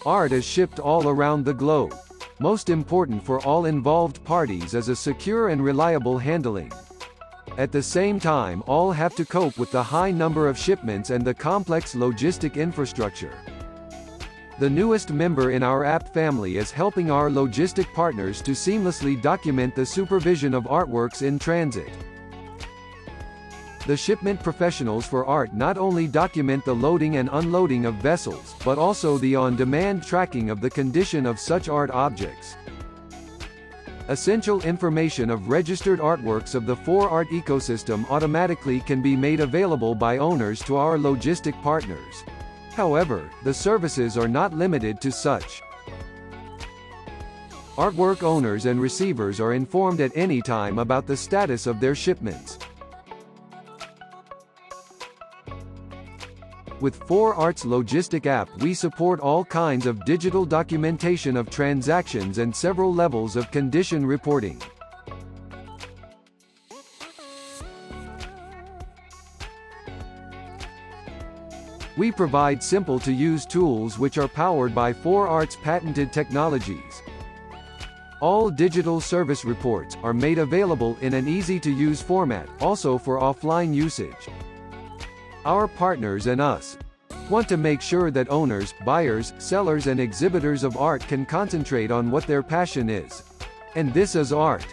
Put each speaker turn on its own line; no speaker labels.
art is shipped all around the globe. Most important for all involved parties is a secure and reliable handling. At the same time, all have to cope with the high number of shipments and the complex logistic infrastructure. The newest member in our app family is helping our logistic partners to seamlessly document the supervision of artworks in transit. The shipment professionals for art not only document the loading and unloading of vessels, but also the on-demand tracking of the condition of such art objects. Essential information of registered artworks of the 4ART ecosystem automatically can be made available by owners to our logistic partners. However, the services are not limited to such. Artwork owners and receivers are informed at any time about the status of their shipments. With 4ART's logistic app, we support all kinds of digital documentation of transactions and several levels of condition reporting. We provide simple-to-use tools which are powered by 4ART's patented technologies. All digital service reports are made available in an easy-to-use format, also for offline usage. Our partners and us want to make sure that owners, buyers, sellers and exhibitors of art can concentrate on what their passion is. And this is art.